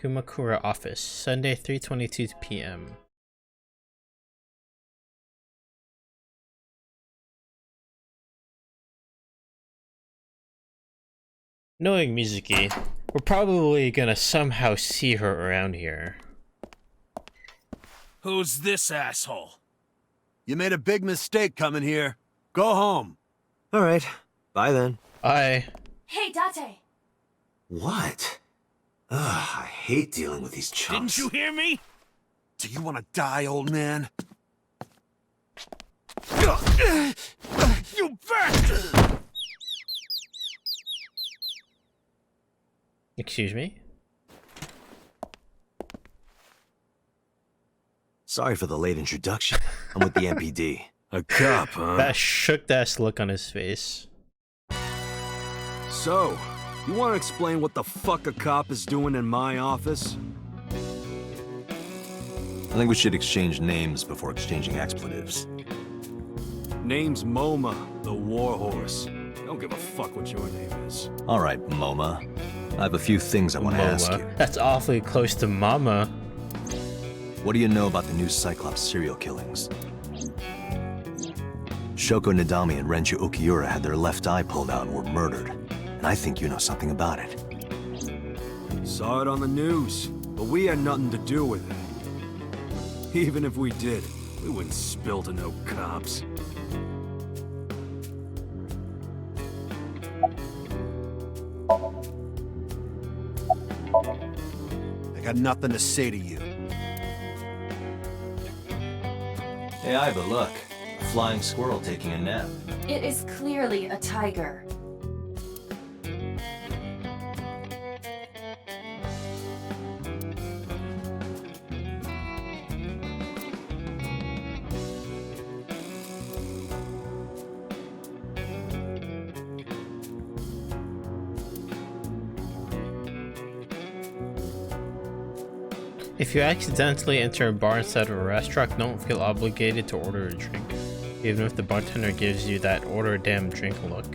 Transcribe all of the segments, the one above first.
Kumakura office, Sunday 3:22 p.m. Knowing Mizuki, we're probably gonna somehow see her around here. Who's this asshole? You made a big mistake coming here. Go home. Alright, bye then. Bye. Hey, Date! What? Ugh, I hate dealing with these chumps. Didn't you hear me? Do you want to die, old man? You bastard! Excuse me? Sorry for the late introduction. I'm with the MPD. A cop, huh? That shook-ass look on his face. So, you want to explain what the fuck a cop is doing in my office? I think we should exchange names before exchanging expletives. Name's MoMA, the warhorse. Don't give a fuck what your name is. Alright, MoMA. I have a few things I want to ask you. That's awfully close to Mama. What do you know about the new Cyclops serial killings? Shoko Nadami and Renju Okiura had their left eye pulled out and were murdered. And I think you know something about it. Saw it on the news, but we had nothing to do with it. Even if we did, we wouldn't spill to no cops. I got nothing to say to you. Hey, Iva, look. A flying squirrel taking a nap. It is clearly a tiger. If you accidentally enter a bar instead of a restaurant, don't feel obligated to order a drink, even if the bartender gives you that order a damn drink look.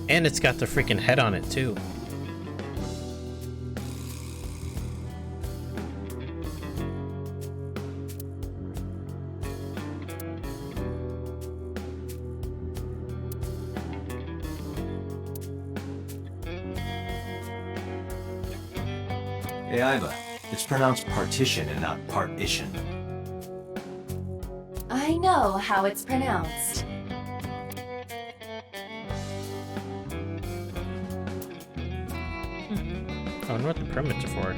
And it's got the freaking head on it too. Hey, Iva. It's pronounced partition and not partition. I know how it's pronounced. I wonder what the permits are for.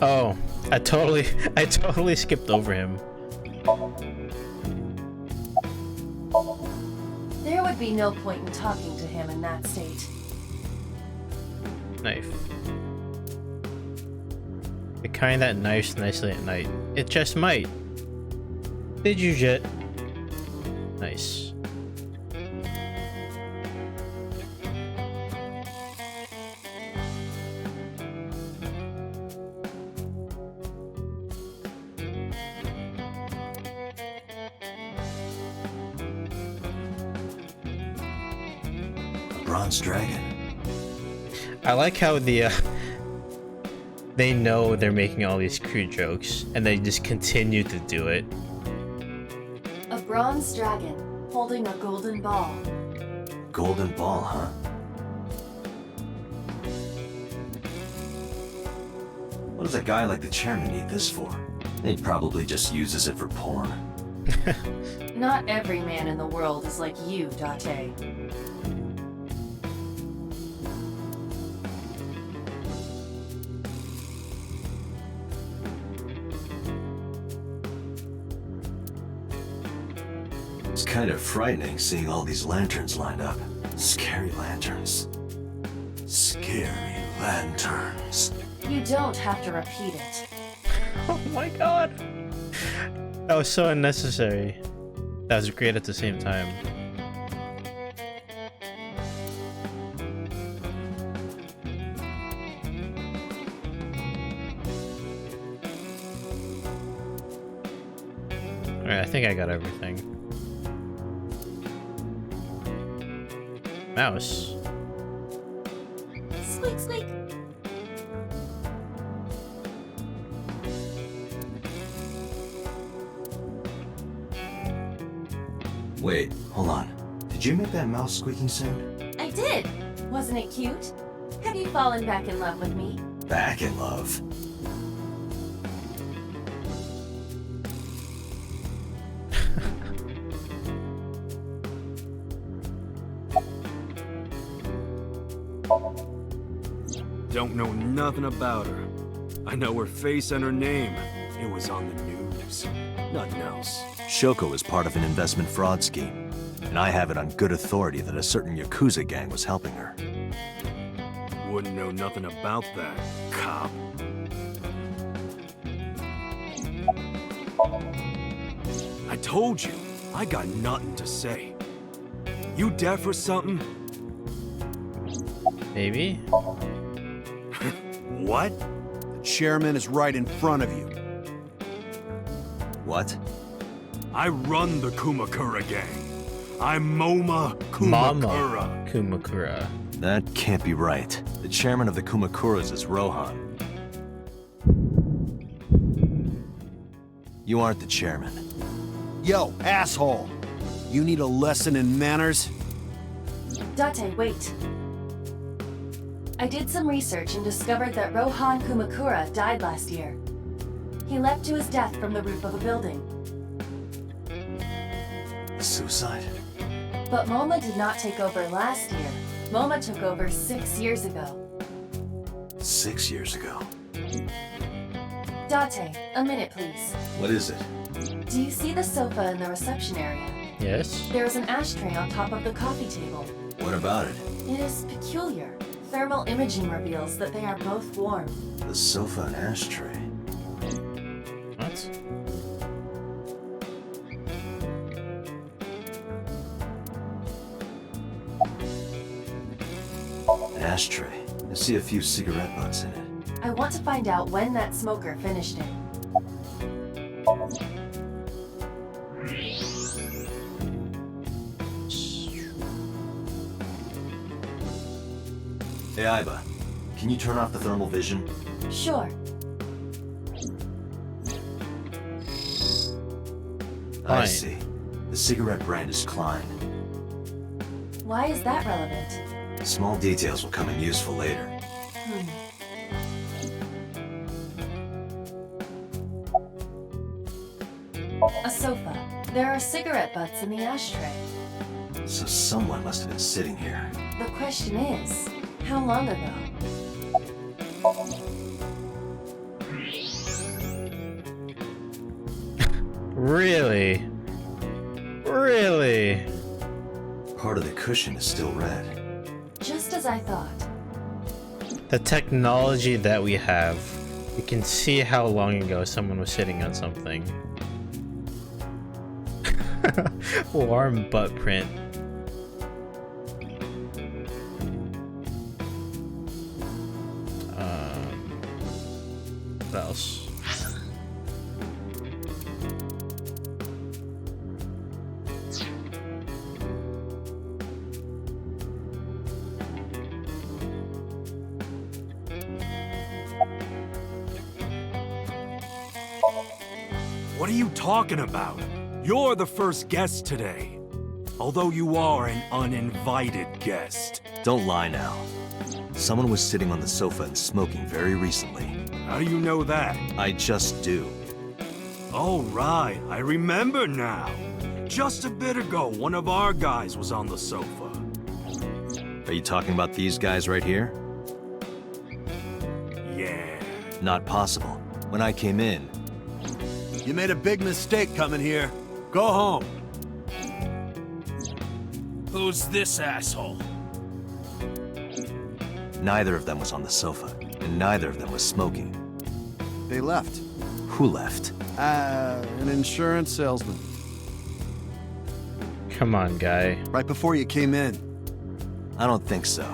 Oh, I totally skipped over him. There would be no point in talking to him in that state. Knife. The kind that knifes nicely at night. It just might. Did you jet? Nice. Bronze dragon. I like how they know they're making all these crude jokes and they just continue to do it. A bronze dragon holding a golden ball. Golden ball, huh? What does a guy like the chairman need this for? He probably just uses it for porn. Not every man in the world is like you, Date. It's kind of frightening seeing all these lanterns lined up. Scary lanterns. Scary grand turns. You don't have to repeat it. Oh my god. That was so unnecessary. That was great at the same time. Alright, I think I got everything. Mouse. Squeak, squeak. Wait, hold on. Did you make that mouse squeaking sound? I did. Wasn't it cute? Have you fallen back in love with me? Back in love. Don't know nothing about her. I know her face and her name. It was on the news. Nothing else. Shoko is part of an investment fraud scheme, and I have it on good authority that a certain Yakuza gang was helping her. Wouldn't know nothing about that, cop. I told you, I got nothing to say. You deaf or something? Maybe? What? The chairman is right in front of you. What? I run the Kumakura gang. I'm Moma Kumakura. Mama Kumakura. That can't be right. The chairman of the Kumakuras is Rohan. You aren't the chairman. Yo, asshole! You need a lesson in manners? Date, wait. I did some research and discovered that Rohan Kumakura died last year. He leapt to his death from the roof of a building. Suicide? But Moma did not take over last year. Moma took over 6 years ago. 6 years ago. Date, a minute please. What is it? Do you see the sofa in the reception area? Yes? There is an ashtray on top of the coffee table. What about it? It is peculiar. Thermal imaging reveals that they are both warm. The sofa and ashtray. What? An ashtray. I see a few cigarette butts in it. I want to find out when that smoker finished it. Hey, Aiba. Can you turn off the thermal vision? Sure. I Fine. see. The cigarette brand is Klein. Why is that relevant? Small details will come in useful later. A sofa. There are cigarette butts in the ashtray. So someone must have been sitting here. The question is, how long ago? Really? Really? Part of the cushion is still red. Just as I thought. The technology that we have, we can see how long ago someone was sitting on something. Warm butt print. What else? What are you talking about? You're the first guest today. Although you are an uninvited guest. Don't lie now. Someone was sitting on the sofa and smoking very recently. How do you know that? I just do. Oh, right. I remember now. Just a bit ago, one of our guys was on the sofa. Are you talking about these guys right here? Yeah. Not possible. When I came in, You made a big mistake coming here. Go home. Who's this asshole? Neither of them was on the sofa, and neither of them was smoking. They left. Who left? An insurance salesman. Come on, guy. Right before you came in. I don't think so.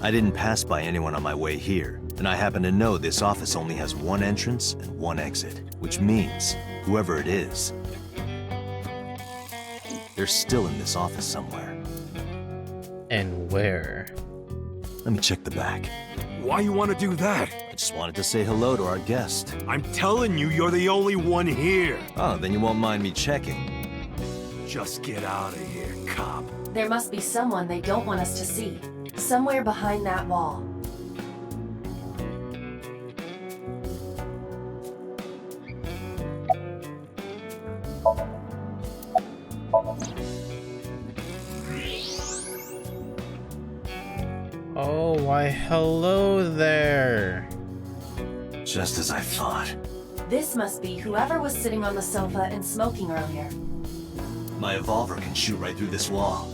I didn't pass by anyone on my way here, and I happen to know this office only has one entrance and one exit, which means whoever it is, they're still in this office somewhere. And where? Let me check the back. Why you want to do that? I just wanted to say hello to our guest. I'm telling you, you're the only one here. Oh, then you won't mind me checking. Just get out of here, cop. There must be someone they don't want us to see. Somewhere behind that wall. Oh, why hello there. Just as I thought. This must be whoever was sitting on the sofa and smoking earlier. My revolver can shoot right through this wall.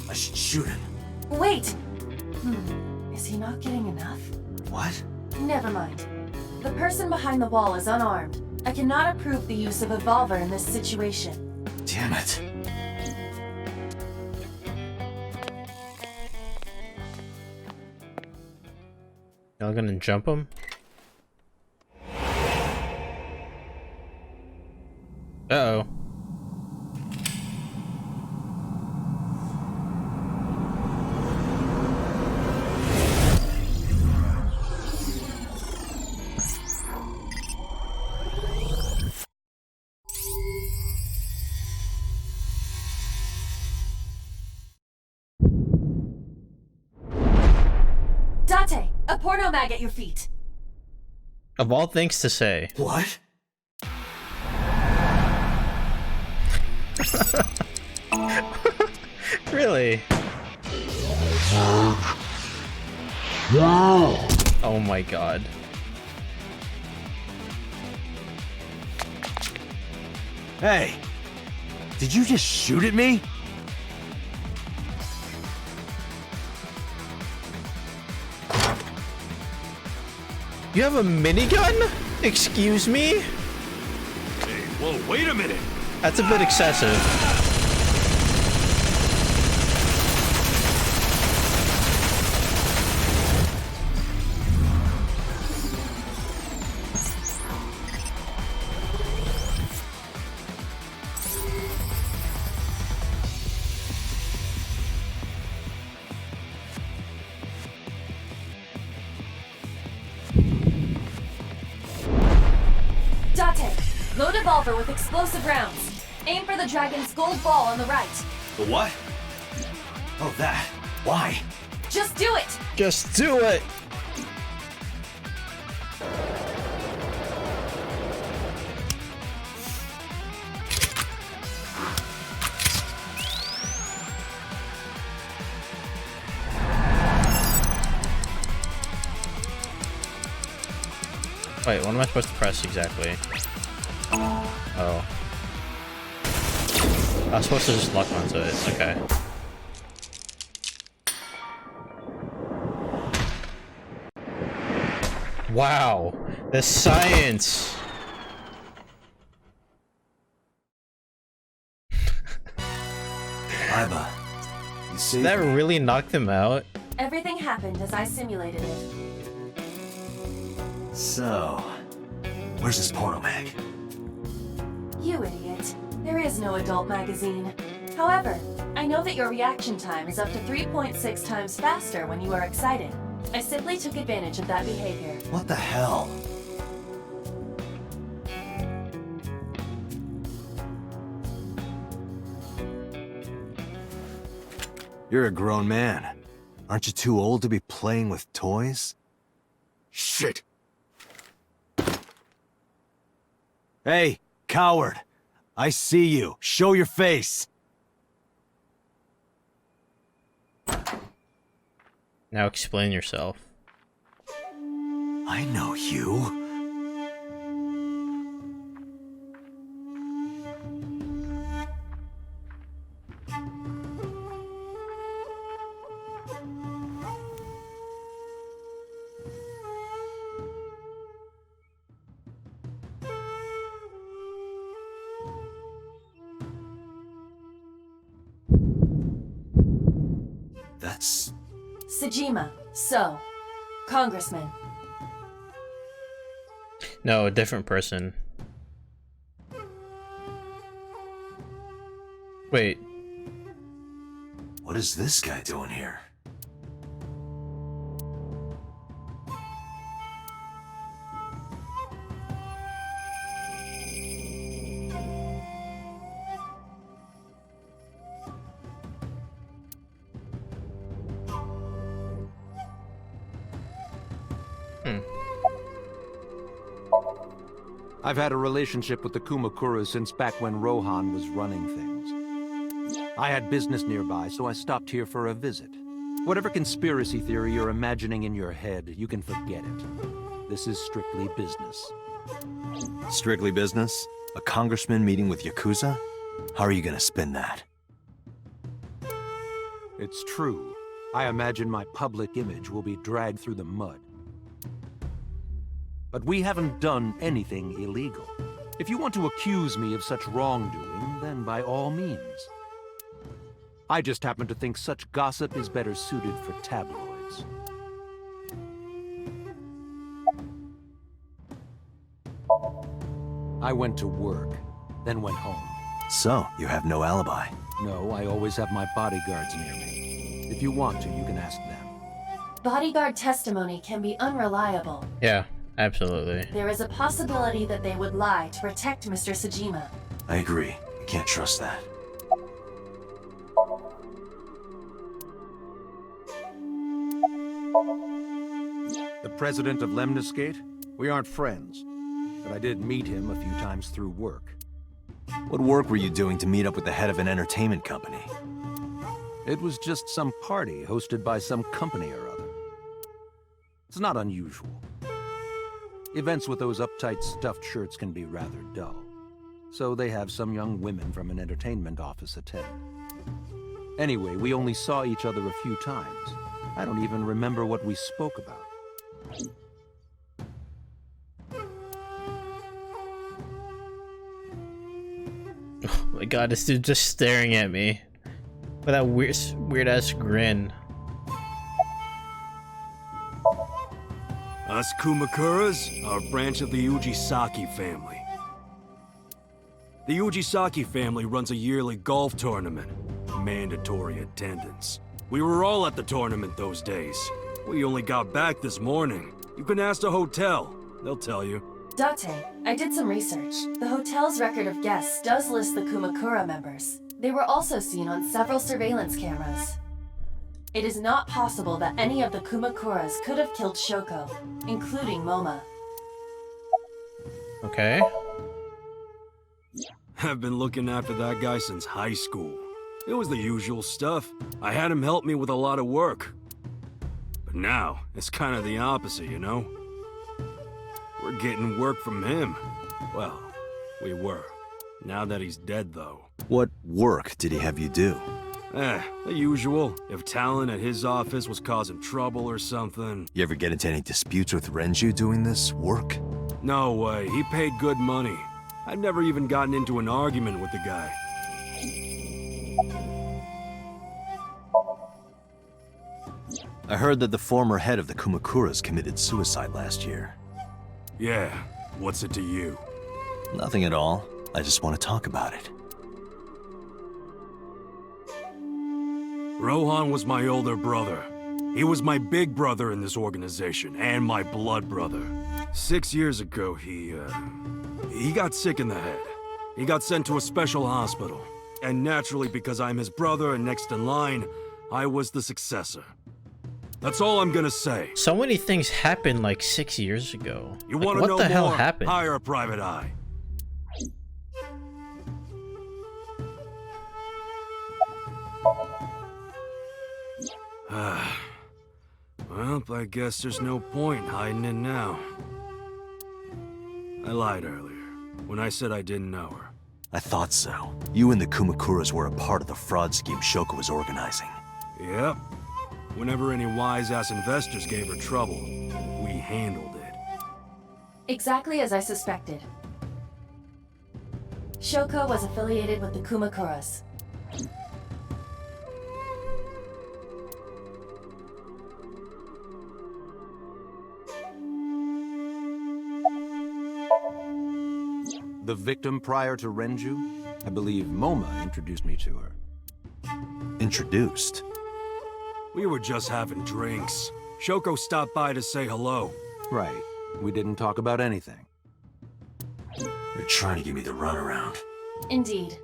I should shoot him. Wait! Is he not getting enough? What? Never mind. The person behind the wall is unarmed. I cannot approve the use of a revolver in this situation. Damn it. Y'all gonna jump him? Uh-oh. Date! A porno mag at your feet! Of all things to say. What? Really? Oh my god. Hey! Did you just shoot at me? You have a minigun? Excuse me? Hey, whoa, wait a minute. That's a bit excessive. Date! Load revolver with explosive rounds. Aim for the dragon's gold ball on the right. The what? Oh, that. Why? Just do it! Just do it! Wait, what am I supposed to press exactly? Oh. I was supposed to just lock onto it. Okay. Wow. The science. Iba, you see? That really knocked him out. Everything happened as I simulated it. So, where's this porno mag? You idiot. There is no adult magazine. However, I know that your reaction time is up to 3.6 times faster when you are excited. I simply took advantage of that behavior. What the hell? You're a grown man. Aren't you too old to be playing with toys? Shit. Hey, coward! I see you. Show your face! Now explain yourself. I know you. That's... Sejima, so, Congressman. No, a different person. Wait. What is this guy doing here? I've had a relationship with the Kumakuras since back when Rohan was running things. I had business nearby, so I stopped here for a visit. Whatever conspiracy theory you're imagining in your head, you can forget it. This is strictly business. Strictly business? A congressman meeting with Yakuza? How are you gonna spin that? It's true. I imagine my public image will be dragged through the mud. But we haven't done anything illegal. If you want to accuse me of such wrongdoing, then by all means. I just happen to think such gossip is better suited for tabloids. I went to work, then went home. So, you have no alibi. No, I always have my bodyguards near me. If you want to, you can ask them. Bodyguard testimony can be unreliable. Yeah, absolutely. There is a possibility that they would lie to protect Mr. Sejima. I agree. You can't trust that. The president of Lemniscate? We aren't friends, but I did meet him a few times through work. What work were you doing to meet up with the head of an entertainment company? It was just some party hosted by some company or other. It's not unusual. Events with those uptight stuffed shirts can be rather dull, so they have some young women from an entertainment office attend. Anyway, we only saw each other a few times. I don't even remember what we spoke about. Oh my god, this dude just staring at me with that weird ass grin. Us Kumakuras are a branch of the Ujisaki family. The Ujisaki family runs a yearly golf tournament. Mandatory attendance. We were all at the tournament those days. We only got back this morning. You can ask the hotel. They'll tell you. Date, I did some research. The hotel's record of guests does list the Kumakura members. They were also seen on several surveillance cameras. It is not possible that any of the Kumakuras could have killed Shoko, including Moma. Okay. I've been looking after that guy since high school. It was the usual stuff. I had him help me with a lot of work. But now, it's kind of the opposite, you know? We're getting work from him. Well, we were. Now that he's dead, though. What work did he have you do? The usual. If talent at his office was causing trouble or something. You ever get into any disputes with Renju doing this work? No way. He paid good money. I've never even gotten into an argument with the guy. I heard that the former head of the Kumakuras committed suicide last year. Yeah, what's it to you? Nothing at all. I just want to talk about it. Rohan was my older brother. He was my big brother in this organization, and my blood brother. 6 years ago, he got sick in the head. He got sent to a special hospital. And naturally, because I'm his brother and next in line, I was the successor. That's all I'm gonna say. So many things happened like 6 years ago. You Like, wanna what know the more? hell happened? Hire a private eye. Well, I guess there's no point hiding it now. I lied earlier, when I said I didn't know her. I thought so. You and the Kumakuras were a part of the fraud scheme Shoko was organizing. Yep. Whenever any wise-ass investors gave her trouble, we handled it. Exactly as I suspected. Shoko was affiliated with the Kumakuras. The victim prior to Renju? I believe Moma introduced me to her. Introduced? We were just having drinks. Shoko stopped by to say hello. Right. We didn't talk about anything. You're trying to give me the runaround. Indeed.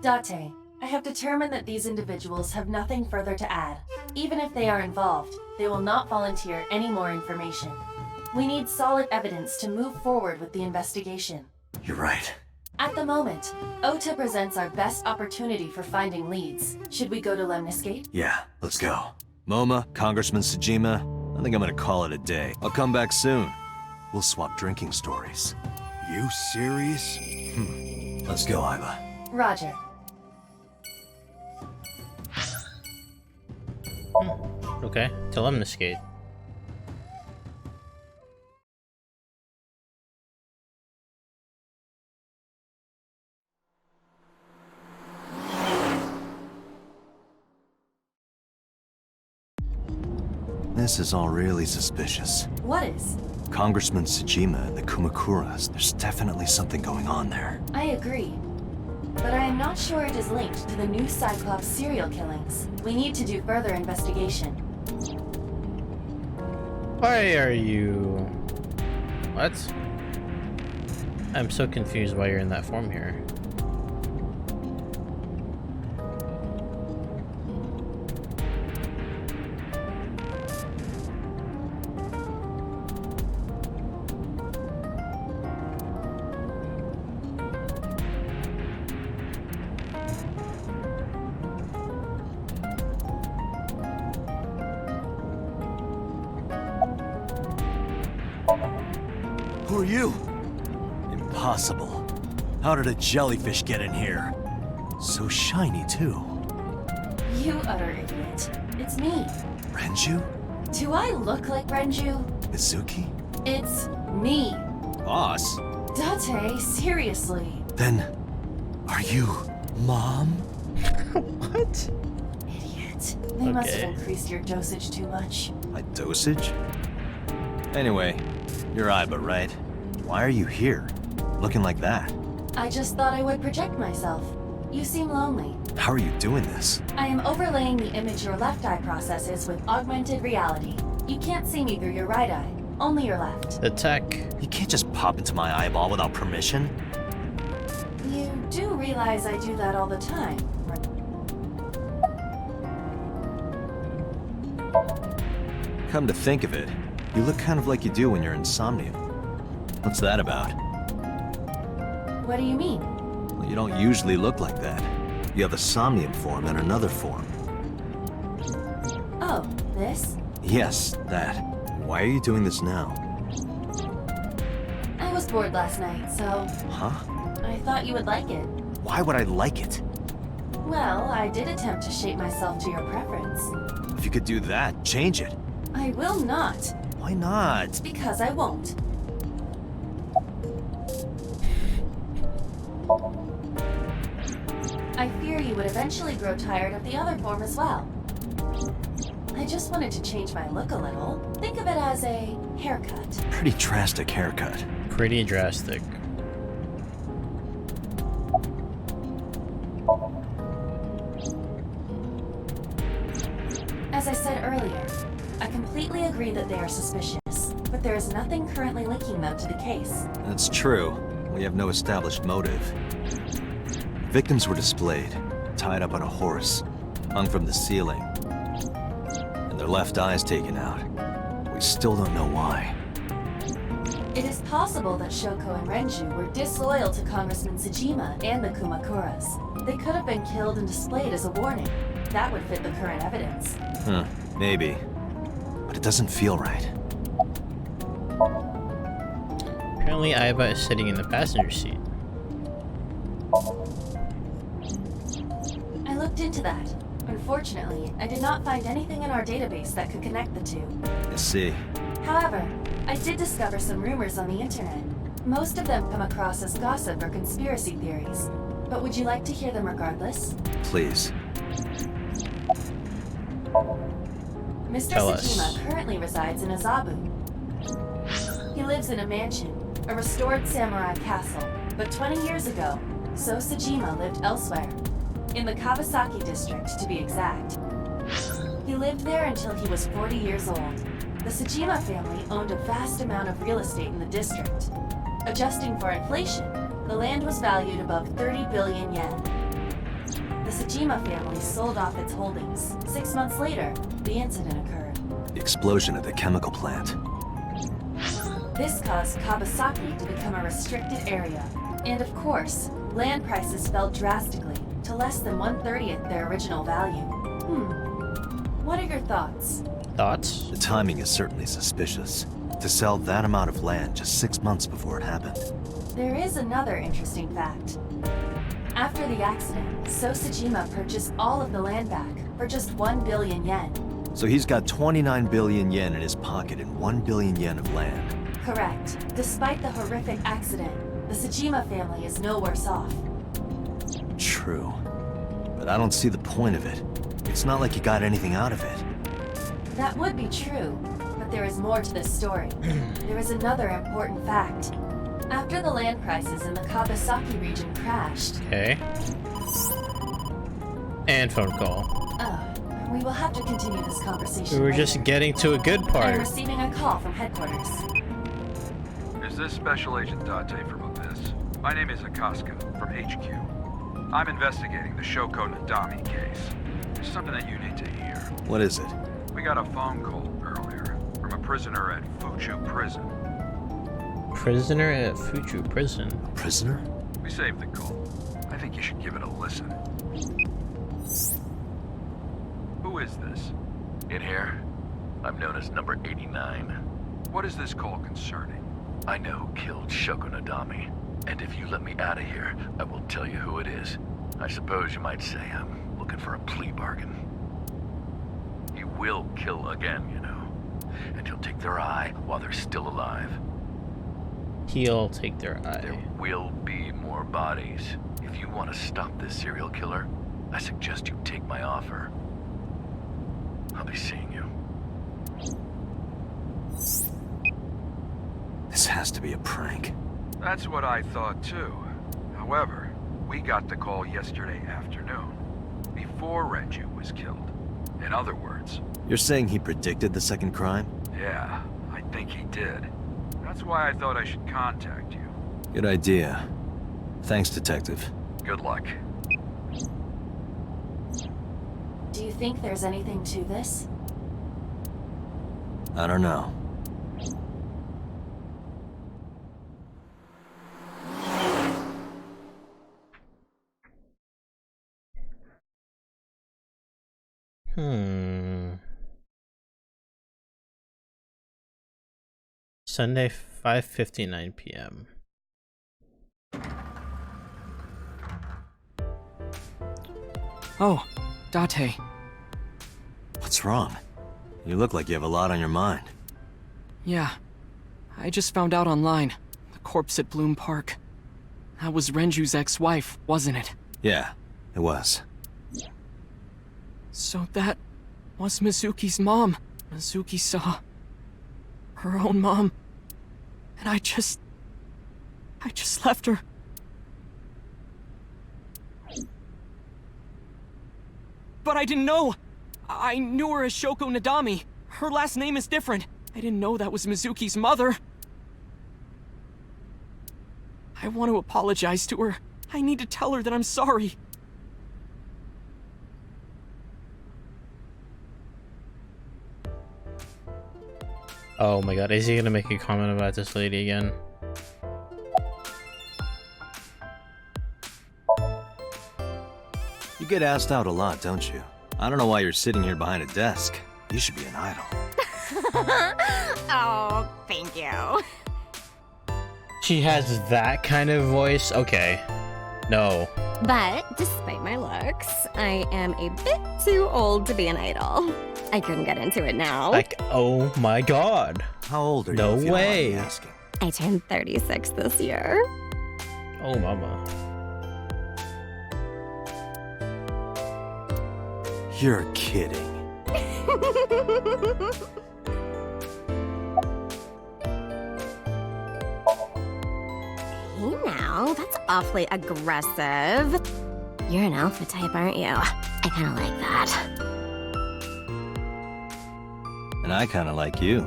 Date, I have determined that these individuals have nothing further to add. Even if they are involved, they will not volunteer any more information. We need solid evidence to move forward with the investigation. You're right. At the moment, Ota presents our best opportunity for finding leads. Should we go to Lemniscate? Yeah, let's go. Moma, Congressman Tsujima, I think I'm gonna call it a day. I'll come back soon. We'll swap drinking stories. You serious? Let's go, Iba. Roger. Okay, to Lemniscate. This is all really suspicious. What is? Congressman Tsujima and the Kumakuras, there's definitely something going on there. I agree. But I am not sure it is linked to the new Cyclops serial killings. We need to do further investigation. Why are you... What? I'm so confused why you're in that form here. Who are you? Impossible. How did a jellyfish get in here? So shiny, too. You utter idiot. It's me. Renju? Do I look like Renju? Mizuki? It's me. Boss? Date, seriously. Then, are you Mom? What? Idiot. They must have Okay. increased your dosage too much. My dosage? Anyway, you're Iba, right? Why are you here? Looking like that? I just thought I would project myself. You seem lonely. How are you doing this? I am overlaying the image your left eye processes with augmented reality. You can't see me through your right eye, only your left. The tech. You can't just pop into my eyeball without permission. You do realize I do that all the time, right? Come to think of it, you look kind of like you do when you're in Somnium. What's that about? What do you mean? Well, you don't usually look like that. You have a Somnium form and another form. Oh, this? Yes, that. Why are you doing this now? I was bored last night, so Huh? I thought you would like it. Why would I like it? Well, I did attempt to shape myself to your preference. If you could do that, change it. I will not, Why not? because I won't. I fear you would eventually grow tired of the other form as well. I just wanted to change my look a little. Think of it as a haircut. Pretty drastic haircut. Pretty drastic. As I said earlier, I completely agree that they are suspicious, but there is nothing currently linking them to the case. That's true. We have no established motive. Victims were displayed, tied up on a horse, hung from the ceiling, and their left eyes taken out. We still don't know why. It is possible that Shoko and Renju were disloyal to Congressman Tsujima and the Kumakuras. They could have been killed and displayed as a warning. That would fit the current evidence. Huh, maybe. But it doesn't feel right. Apparently Aiba is sitting in the passenger seat. I looked into that. Unfortunately, I did not find anything in our database that could connect the two. I see. However, I did discover some rumors on the internet. Most of them come across as gossip or conspiracy theories. But would you like to hear them regardless? Please. Mr. Tell us. Tsujima currently resides in Azabu. He lives in a mansion, a restored samurai castle, But 20 years ago, So Sajima lived elsewhere. In the Kawasaki district, to be exact. He lived there until he was 40 years old. The Sajima family owned a vast amount of real estate in the district. Adjusting for inflation, the land was valued above 30 billion yen. The Sajima family sold off its holdings. 6 months later, the incident occurred. The explosion at the chemical plant. This caused Kawasaki to become a restricted area. And of course, land prices fell drastically to less than 1/30th their original value. What are your thoughts? Thoughts? The timing is certainly suspicious. To sell that amount of land just 6 months before it happened. There is another interesting fact. After the accident, So Sajima purchased all of the land back for just 1 billion yen. So he's got 29 billion yen in his pocket and 1 billion yen of land. Correct. Despite the horrific accident, the Sajima family is no worse off. True. But I don't see the point of it. It's not like you got anything out of it. That would be true, but there is more to this story. There is another important fact. After the land prices in the Kawasaki region crashed... Okay. And phone call. We will have to continue this conversation We were later. just getting to a good I'm part. receiving a call from headquarters. Is this Special Agent Date from Abyss? My name is Akaska, from HQ. I'm investigating the Shoko Nadami case. There's something that you need to hear. What is it? We got a phone call earlier from a prisoner at Fuchu Prison. Prisoner at Fuchu Prison. Prisoner? We saved the call. I think you should give it a listen. Who is this? In here, I'm known as number 89. What is this call concerning? I know who killed Shoko Nadami, and if you let me out of here, I will tell you who it is. I suppose you might say I'm looking for a plea bargain. He will kill again, you know, and he'll take their eye while they're still alive. He'll take their There eye. will be more bodies. If you want to stop this serial killer, I suggest you take my offer. I'll be seeing you. This has to be a prank. That's what I thought too. However, we got the call yesterday afternoon, before Renju was killed. In other words, You're saying he predicted the second crime? yeah, I think he did. That's why I thought I should contact you. Good idea. Thanks, Detective. Good luck. Do you think there's anything to this? I don't know. Sunday, 5:59 p.m. Oh, Date. What's wrong? You look like you have a lot on your mind. Yeah. I just found out online. The corpse at Bloom Park. That was Renju's ex-wife, wasn't it? Yeah, it was. So that was Mizuki's mom. Mizuki saw her own mom. And I just left her. But I didn't know. I knew her as Shoko Nadami. Her last name is different. I didn't know that was Mizuki's mother. I want to apologize to her. I need to tell her that I'm sorry. Oh my god, is he gonna make a comment about this lady again? You get asked out a lot, don't you? I don't know why you're sitting here behind a desk. You should be an idol. Oh, thank you. She has that kind of voice? Okay. No. But despite my looks, I am a bit too old to be an idol. I couldn't get into it now. Like, oh my god. How old are you? No if you don't mind me way. asking? I turned 36 this year. Oh mama. You're kidding. Hey now, that's awfully aggressive. You're an alpha type, aren't you? I kinda like that. And I kind of like you.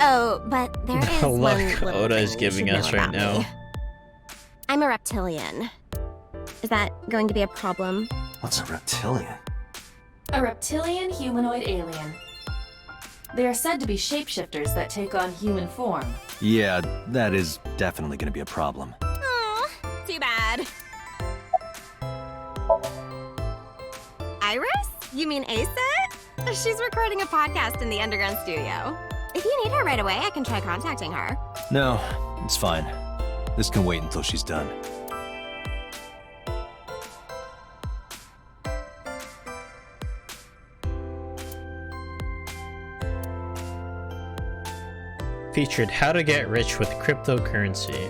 Oh, but there is The one look little Oda thing is you giving should know us right about now. me. I'm a reptilian. Is that going to be a problem? What's a reptilian? A reptilian humanoid alien. They are said to be shapeshifters that take on human form. Yeah, that is definitely going to be a problem. Aw, too bad. Iris? You mean Asit? She's recording a podcast in the underground studio. If you need her right away, I can try contacting her. No, it's fine. This can wait until she's done. Featured how to get rich with cryptocurrency.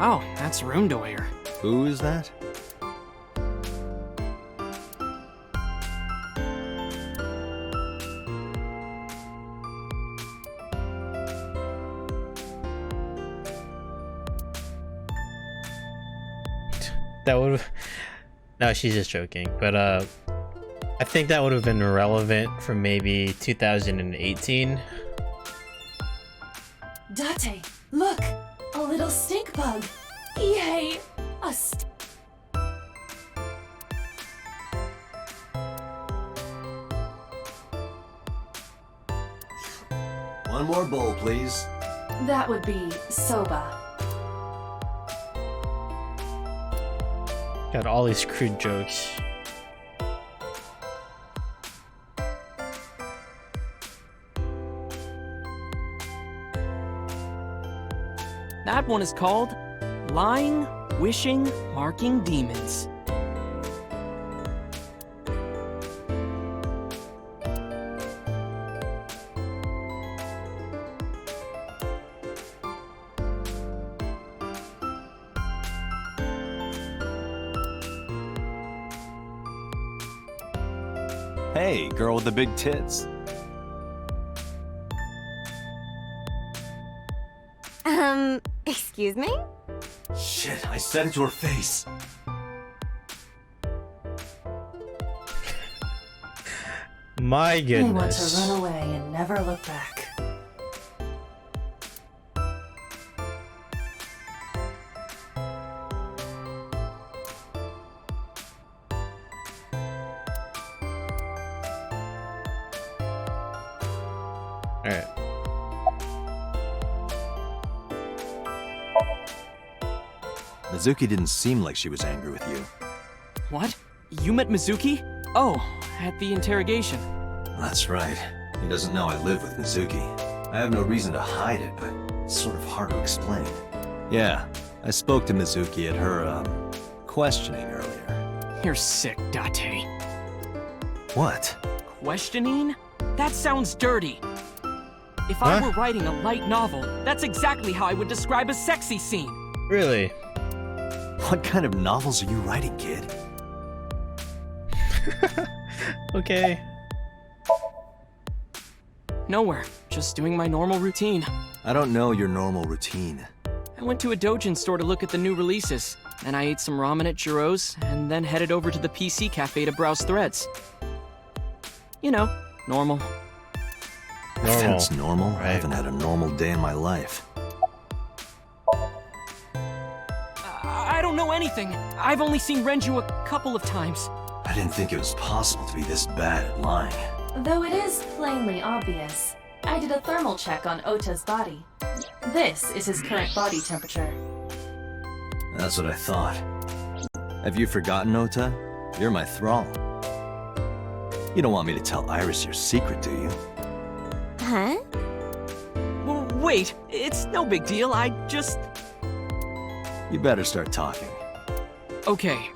Oh, that's room Doyer. Who is that? That would. No, she's just joking. But I think that would have been relevant for maybe 2018. Date, look! A little stink bug! Yay! One more bowl, please. That would be soba. Got all these crude jokes. That one is called Lying, Wishing, Marking Demons. Hey, girl with the big tits. Excuse me? Shit, I said it to her face. My I want goodness. to run away and never look back. Alright. Mizuki didn't seem like she was angry with you. What? You met Mizuki? Oh, at the interrogation. That's right. He doesn't know I live with Mizuki. I have no reason to hide it, but it's sort of hard to explain. Yeah, I spoke to Mizuki at her, questioning earlier. You're sick, Date. What? Questioning? That sounds dirty. If I were writing a light novel, that's exactly how I would describe a sexy scene. Really? What kind of novels are you writing, kid? Okay. Nowhere. Just doing my normal routine. I don't know your normal routine. I went to a doujin store to look at the new releases. Then I ate some ramen at Jiro's, and then headed over to the PC cafe to browse threads. You know, normal. That's normal. Right. I haven't had a normal day in my life. I don't know anything. I've only seen Renju a couple of times. I didn't think it was possible to be this bad at lying. Though it is plainly obvious, I did a thermal check on Ota's body. This is his current body temperature. That's what I thought. Have you forgotten, Ota? You're my thrall. You don't want me to tell Iris your secret, do you? Huh? Wait, it's no big deal. I just... You better start talking. Okay.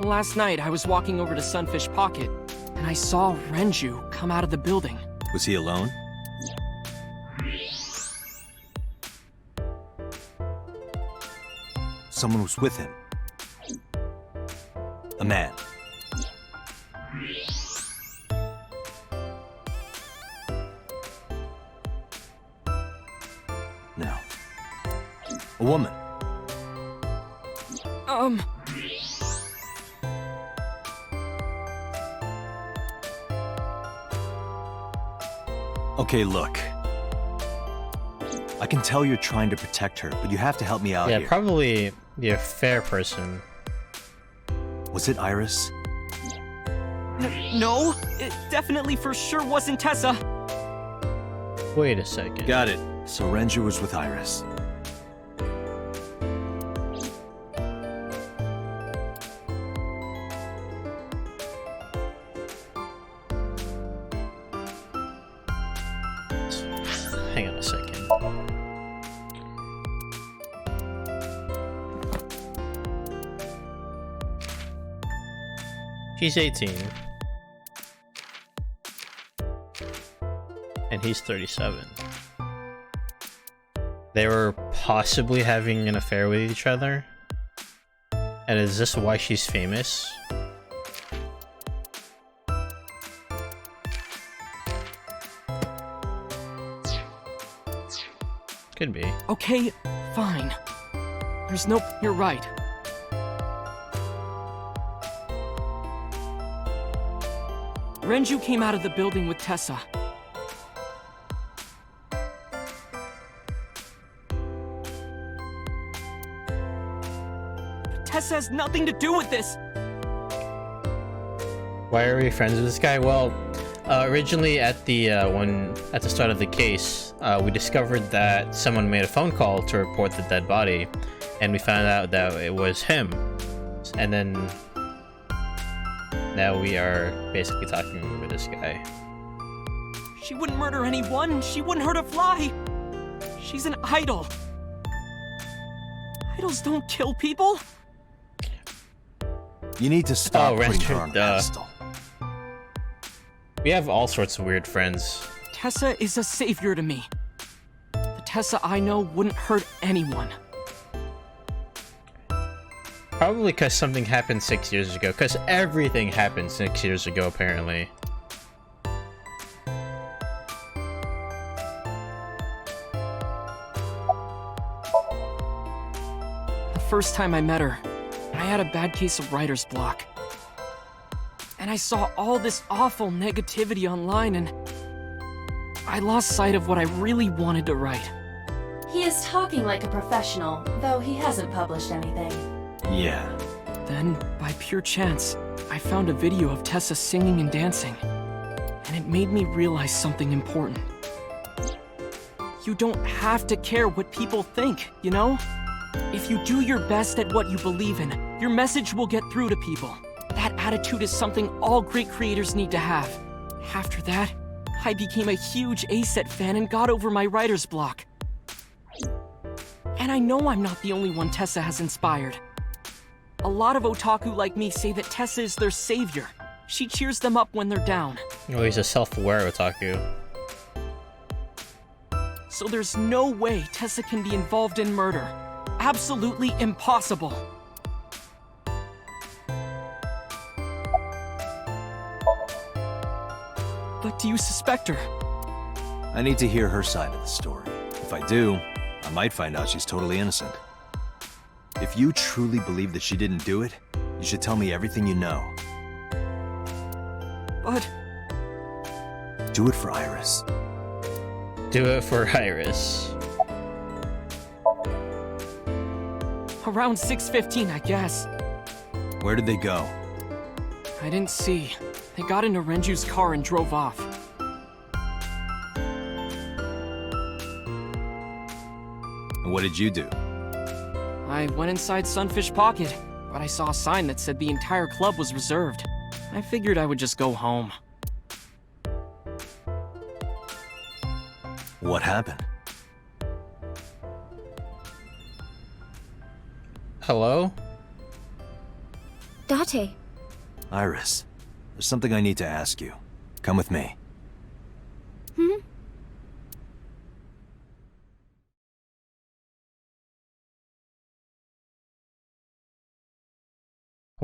Last night, I was walking over to Sunfish Pocket, and I saw Renju come out of the building. Was he alone? someone was with him. A man. Now, a woman. Okay, look. I can tell you're trying to protect her, but you have to help me out Yeah, here. probably be a fair person. Was it Iris? No, it definitely for sure wasn't Tessa. Wait a second. Got it. So Ranger was with Iris. Hang on a second. She's 18. And he's 37. They were possibly having an affair with each other? And is this why she's famous? Could be. Okay, fine. There's no... You're right. Renju came out of the building with Tessa. But Tessa has nothing to do with this! Why are we friends with this guy? Well, originally at the start of the case, we discovered that someone made a phone call to report the dead body, and we found out that it was him. And then now we are basically talking with this guy. She wouldn't murder anyone. She wouldn't hurt a fly. She's an idol. Idols don't kill people. You need to stop Oh, putting Ranger, her on a duh. pedestal. We have all sorts of weird friends. Tessa is a savior to me. The Tessa I know wouldn't hurt anyone. Probably because something happened 6 years ago. Because everything happened 6 years ago, apparently. The first time I met her, I had a bad case of writer's block. And I saw all this awful negativity online, and I lost sight of what I really wanted to write. He is talking like a professional, though he hasn't published anything. Yeah. Then, by pure chance, I found a video of Tessa singing and dancing, and it made me realize something important. You don't have to care what people think, you know? If you do your best at what you believe in, your message will get through to people. That attitude is something all great creators need to have. After that, I became a huge A-Set fan and got over my writer's block. And I know I'm not the only one Tessa has inspired. A lot of otaku like me say that Tessa is their savior. She cheers them up when they're down. Oh, he's a self-aware otaku. So there's no way Tessa can be involved in murder. Absolutely impossible. But do you suspect her? I need to hear her side of the story. If I do, I might find out she's totally innocent. If you truly believe that she didn't do it, you should tell me everything you know. But Do it for Iris. Do it for Iris. around 6:15, I guess. Where did they go? I didn't see. They got into Renju's car and drove off. And what did you do? I went inside Sunfish Pocket, but I saw a sign that said the entire club was reserved. I figured I would just go home. What happened? Hello? Date. Iris, there's something I need to ask you. Come with me.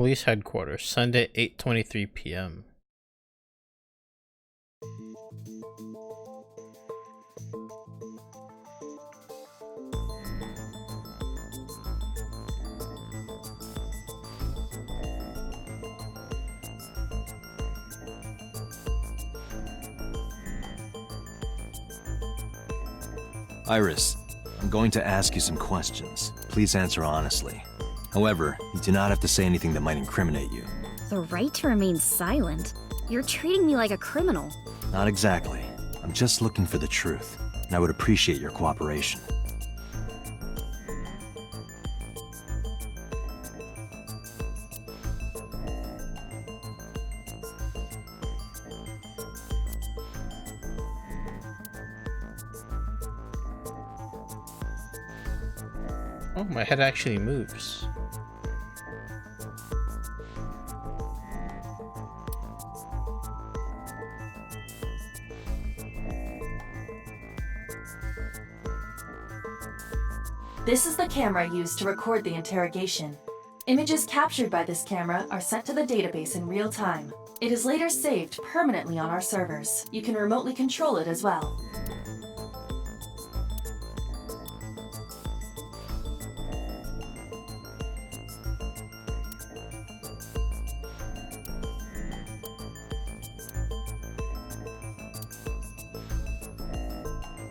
Police headquarters, Sunday, 8:23 p.m. Iris, I'm going to ask you some questions. Please answer honestly. However, you do not have to say anything that might incriminate you. The right to remain silent? You're treating me like a criminal. Not exactly. I'm just looking for the truth, and I would appreciate your cooperation. Oh, my head actually moves. This is the camera used to record the interrogation. Images captured by this camera are sent to the database in real time. It is later saved permanently on our servers. You can remotely control it as well.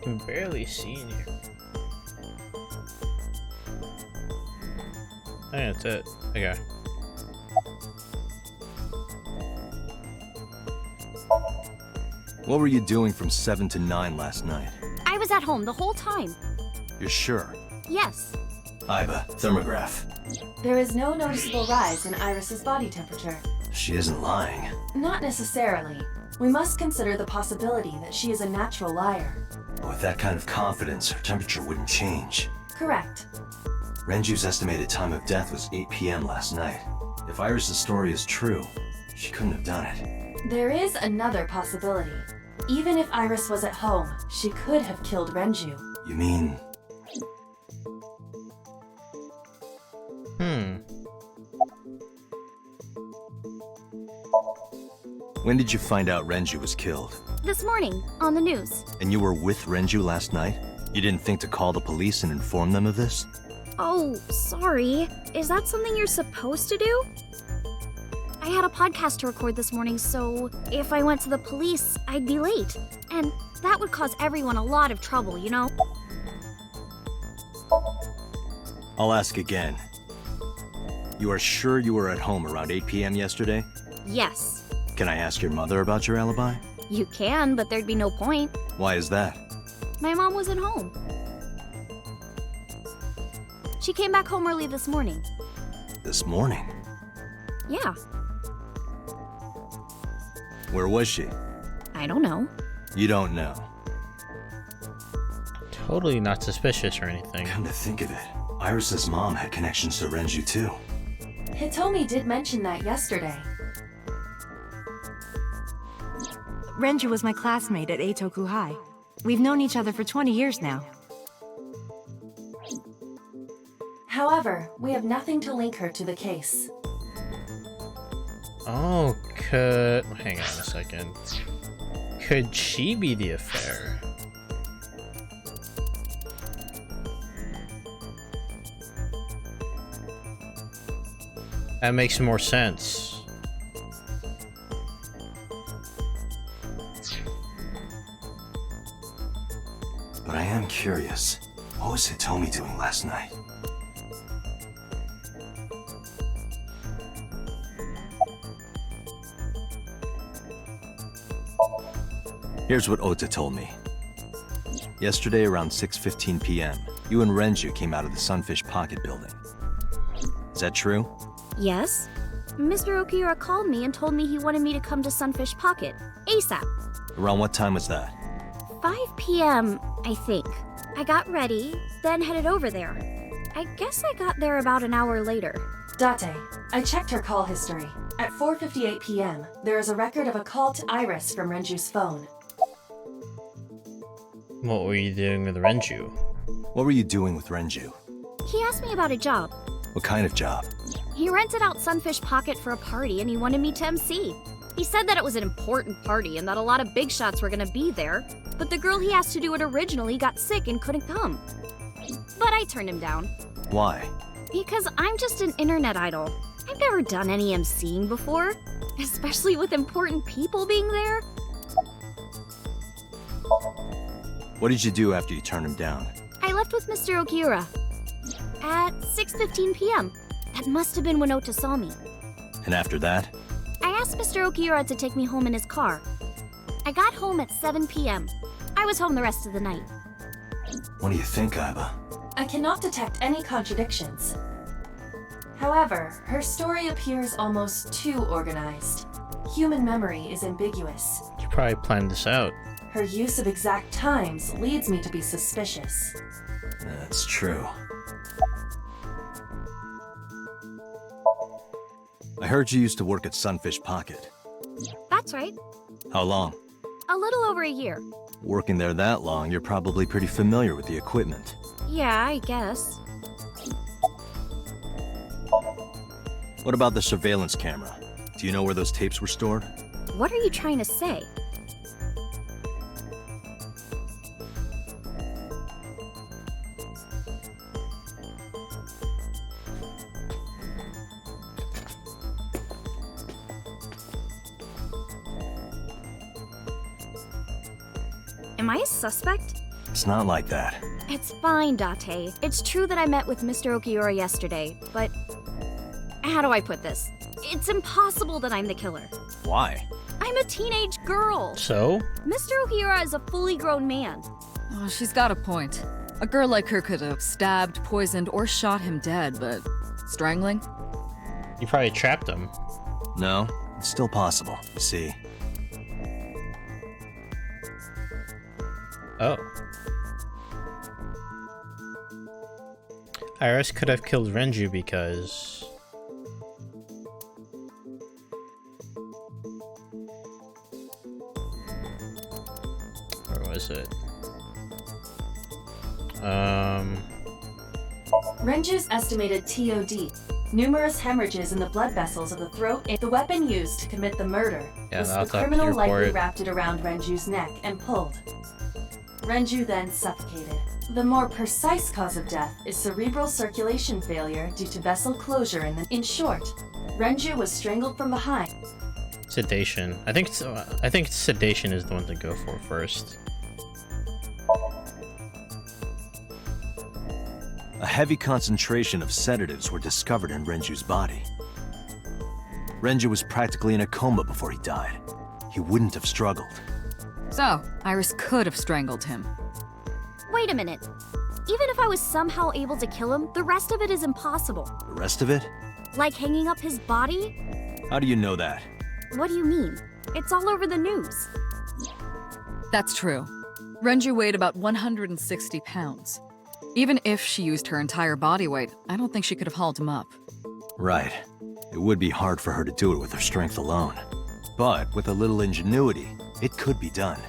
I can barely see in here. I think that's it. Okay. What were you doing from 7 to 9 last night? I was at home the whole time. You're sure? Yes. Iba, thermograph. There is no noticeable rise in Iris's body temperature. She isn't lying. Not necessarily. We must consider the possibility that she is a natural liar. With that kind of confidence, her temperature wouldn't change. Correct. Renju's estimated time of death was 8 p.m. last night. If Iris' story is true, she couldn't have done it. There is another possibility. Even if Iris was at home, she could have killed Renju. You mean... When did you find out Renju was killed? This morning, on the news. And you were with Renju last night? You didn't think to call the police and inform them of this? Oh, sorry. Is that something you're supposed to do? I had a podcast to record this morning, so if I went to the police, I'd be late. And that would cause everyone a lot of trouble, you know? I'll ask again. You are sure you were at home around 8 p.m. yesterday? Yes. Can I ask your mother about your alibi? You can, but there'd be no point. Why is that? My mom wasn't home. She came back home early this morning. This morning? Yeah. Where was she? I don't know. You don't know. Totally not suspicious or anything. Come to think of it, Iris's mom had connections to Renju too. Hitomi did mention that yesterday. Renju was my classmate at Eitoku High. We've known each other for 20 years now. However, we have nothing to link her to the case. Oh, hang on a second. Could she be the affair? That makes more sense. But I am curious. What was Hitomi doing last night? Here's what Ota told me. Yesterday around 6:15 p.m., you and Renju came out of the Sunfish Pocket building. Is that true? Yes. Mr. Okiura called me and told me he wanted me to come to Sunfish Pocket, ASAP. Around what time was that? 5 p.m., I think. I got ready, then headed over there. I guess I got there about an hour later. Date, I checked her call history. At 4:58 p.m., there is a record of a call to Iris from Renju's phone. What were you doing with Renju? What were you doing with Renju? He asked me about a job. What kind of job? He rented out Sunfish Pocket for a party and he wanted me to MC. He said that it was an important party and that a lot of big shots were gonna be there, but the girl he asked to do it originally got sick and couldn't come. But I turned him down. Why? Because I'm just an internet idol. I've never done any MCing before, especially with important people being there. What did you do after you turned him down? I left with Mr. Okiura at 6:15 p.m. That must have been when Ota saw me. And after that? I asked Mr. Okiura to take me home in his car. I got home at 7 p.m. I was home the rest of the night. What do you think, Aiba? I cannot detect any contradictions. However, her story appears almost too organized. Human memory is ambiguous. You probably planned this out. Her use of exact times leads me to be suspicious. That's true. I heard you used to work at Sunfish Pocket. That's right. How long? A little over a year. Working there that long, you're probably pretty familiar with the equipment. Yeah, I guess. What about the surveillance camera? Do you know where those tapes were stored? What are you trying to say? Am I a suspect? It's not like that. It's fine, Date. It's true that I met with Mr. Okiura yesterday, but... How do I put this? It's impossible that I'm the killer. Why? I'm a teenage girl. So? Mr. Okiura is a fully grown man. Oh, she's got a point. A girl like her could have stabbed, poisoned, or shot him dead, but strangling? You probably trapped him. No, it's still possible. See? Oh. Iris could have killed Renju because... Where was it? Renju's estimated TOD. Numerous hemorrhages in the blood vessels of the throat. The weapon used to commit the murder was I'll the have to criminal likely report. wrapped it around Renju's neck and pulled. Renju then suffocated. The more precise cause of death is cerebral circulation failure due to vessel closure in short, Renju was strangled from behind. Sedation. I think sedation is the one to go for first. A heavy concentration of sedatives were discovered in Renju's body. Renju was practically in a coma before he died. He wouldn't have struggled. So, Iris could have strangled him. Wait a minute. Even if I was somehow able to kill him, the rest of it is impossible. The rest of it? Like hanging up his body? How do you know that? What do you mean? It's all over the news. That's true. Renju weighed about 160 pounds. Even if she used her entire body weight, I don't think she could have hauled him up. Right. It would be hard for her to do it with her strength alone. But with a little ingenuity, it could be done.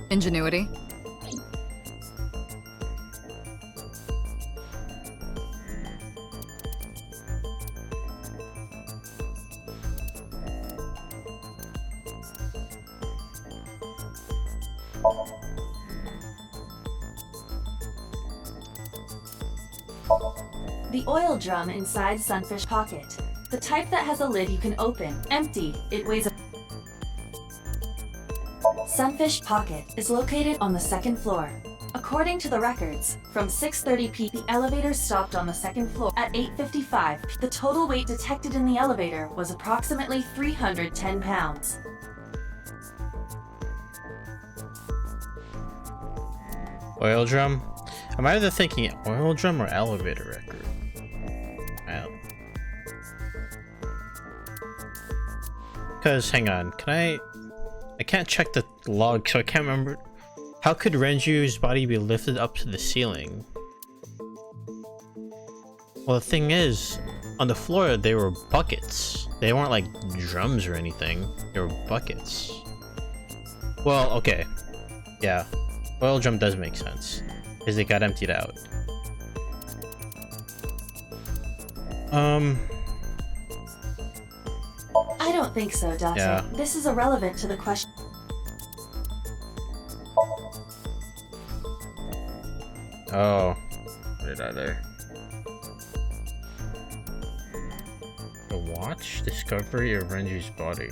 Ingenuity? The oil drum inside Sunfish Pocket. The type that has a lid you can open. Empty. It weighs a... Sunfish Pocket is located on the second floor. According to the records, from 6:30 p.m. the elevator stopped on the second floor. At 8:55, the total weight detected in the elevator was approximately 310 pounds. Oil drum? I'm either thinking oil drum or elevator record. Because, hang on, I can't check the log, so I can't remember. How could Renju's body be lifted up to the ceiling? Well, the thing is, on the floor, they were buckets. They weren't like drums or anything. They were buckets. Well, okay. Yeah. Oil drum does make sense. Because they got emptied out. don't think so, Date. Yeah. This is irrelevant to the question. Oh, what did I do? The watch discovery of Renju's body.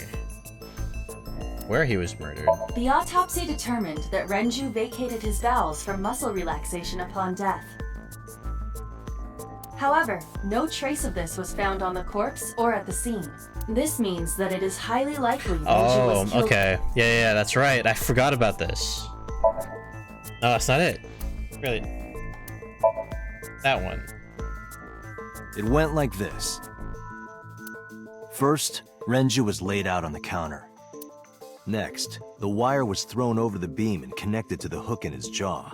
Where he was murdered. The autopsy determined that Renju vacated his bowels for muscle relaxation upon death. However, no trace of this was found on the corpse or at the scene. This means that it is highly likely Renju was killed. Okay. Yeah, that's right. I forgot about this. No, that's not it. Really. That one. It went like this. First, Renju was laid out on the counter. Next, the wire was thrown over the beam and connected to the hook in his jaw.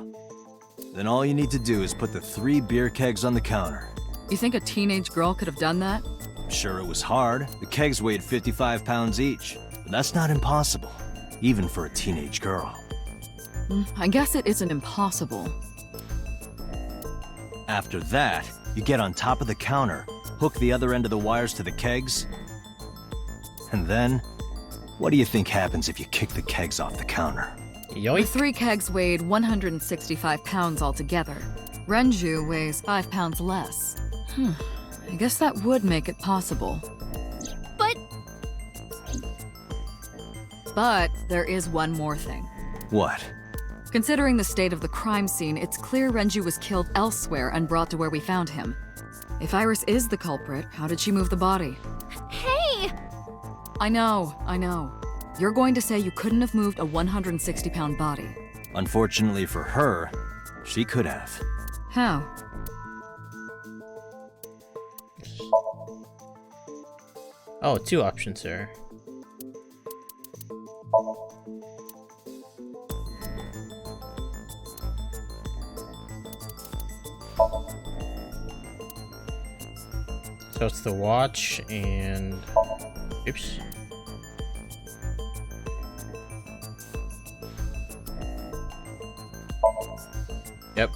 Then all you need to do is put the 3 beer kegs on the counter. You think a teenage girl could have done that? I'm sure it was hard. The kegs weighed 55 pounds each. But that's not impossible, even for a teenage girl. I guess it isn't impossible. After that, you get on top of the counter, hook the other end of the wires to the kegs, and then, what do you think happens if you kick the kegs off the counter? Yoink. The 3 kegs weighed 165 pounds altogether. Renju weighs 5 pounds less. I guess that would make it possible. But there is one more thing. What? Considering the state of the crime scene, it's clear Renju was killed elsewhere and brought to where we found him. If Iris is the culprit, how did she move the body? Hey! I know. You're going to say you couldn't have moved a 160-pound body. Unfortunately for her, she could have. How? Oh, 2 options here. So it's the watch and... Oops. Yep.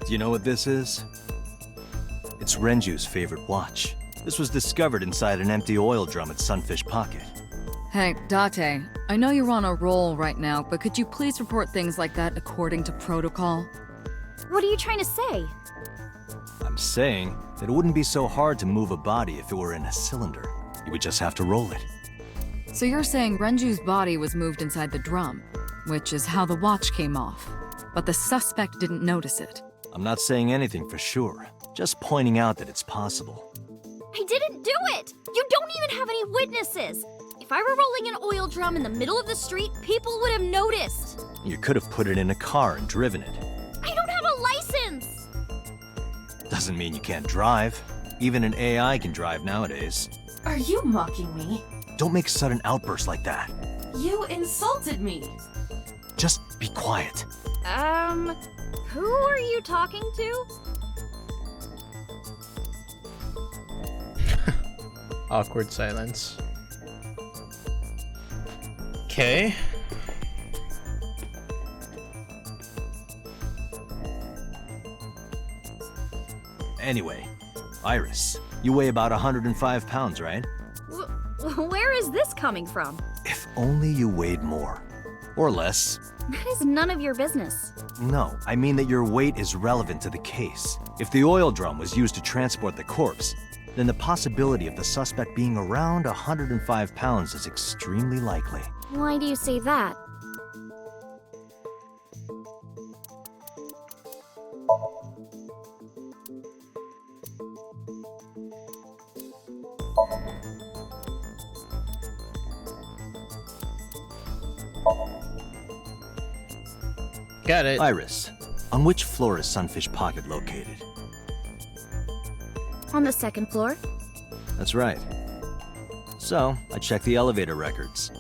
Do you know what this is? It's Renju's favorite watch. This was discovered inside an empty oil drum at Sunfish Pocket. Hey, Date, I know you're on a roll right now, but could you please report things like that according to protocol? What are you trying to say? I'm saying that it wouldn't be so hard to move a body if it were in a cylinder. You would just have to roll it. So you're saying Renju's body was moved inside the drum, which is how the watch came off. But the suspect didn't notice it. I'm not saying anything for sure, just pointing out that it's possible. I didn't do it! You don't even have any witnesses! If I were rolling an oil drum in the middle of the street, people would have noticed! You could have put it in a car and driven it. I don't have a license! Doesn't mean you can't drive. Even an AI can drive nowadays. Are you mocking me? Don't make sudden outbursts like that. You insulted me! Just be quiet. Who are you talking to? Awkward silence. Okay. Anyway, Iris, you weigh about 105 pounds, right? Where is this coming from? If only you weighed more. Or less. That is none of your business. No, I mean that your weight is relevant to the case. If the oil drum was used to transport the corpse, then the possibility of the suspect being around 105 pounds is extremely likely. Why do you say that? Got it. Iris, on which floor is Sunfish Pocket located? On the 2nd floor. That's right. So, I checked the elevator records.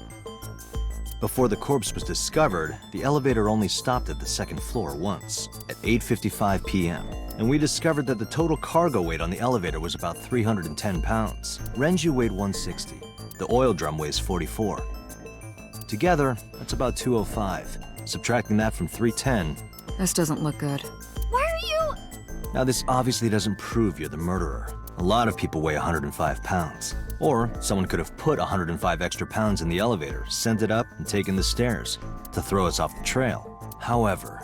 Before the corpse was discovered, the elevator only stopped at the 2nd floor once, at 8:55 p.m. And we discovered that the total cargo weight on the elevator was about 310 pounds. Renju weighed 160. The oil drum weighs 44. Together, that's about 205. Subtracting that from 310. This doesn't look good. Why are you... Now, this obviously doesn't prove you're the murderer. A lot of people weigh 105 pounds. Or someone could have put 105 extra pounds in the elevator, sent it up, and taken the stairs to throw us off the trail. However,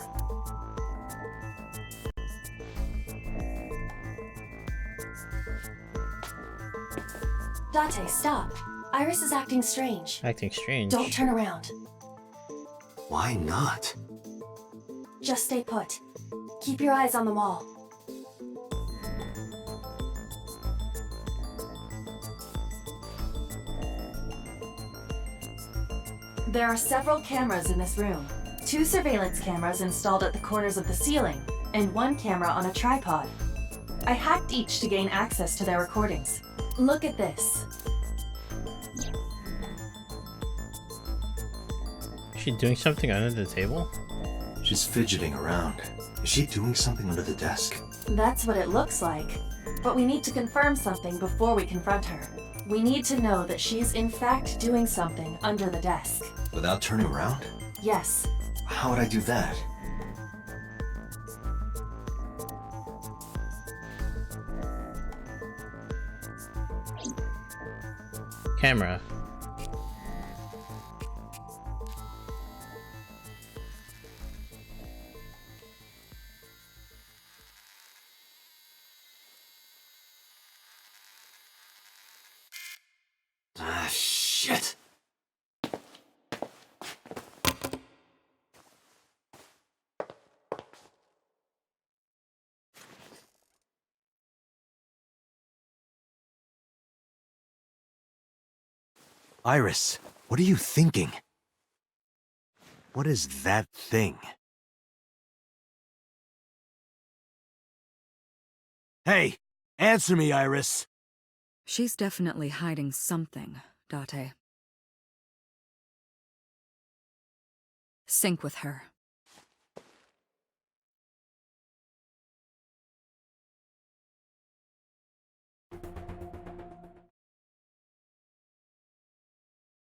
Date, stop. Iris is acting strange. Acting strange. Don't turn around. why not? Just stay put. Keep your eyes on the wall. There are several cameras in this room. 2 surveillance cameras installed at the corners of the ceiling, and 1 camera on a tripod. I hacked each to gain access to their recordings. Look at this. Is she doing something under the table? She's fidgeting around. Is she doing something under the desk? That's what it looks like. But we need to confirm something before we confront her. We need to know that she's in fact doing something under the desk. Without turning around? Yes. How would I do that? Camera. Ah, shit. Iris, what are you thinking? What is that thing? Hey, answer me, Iris. She's definitely hiding something, Date. Sync with her.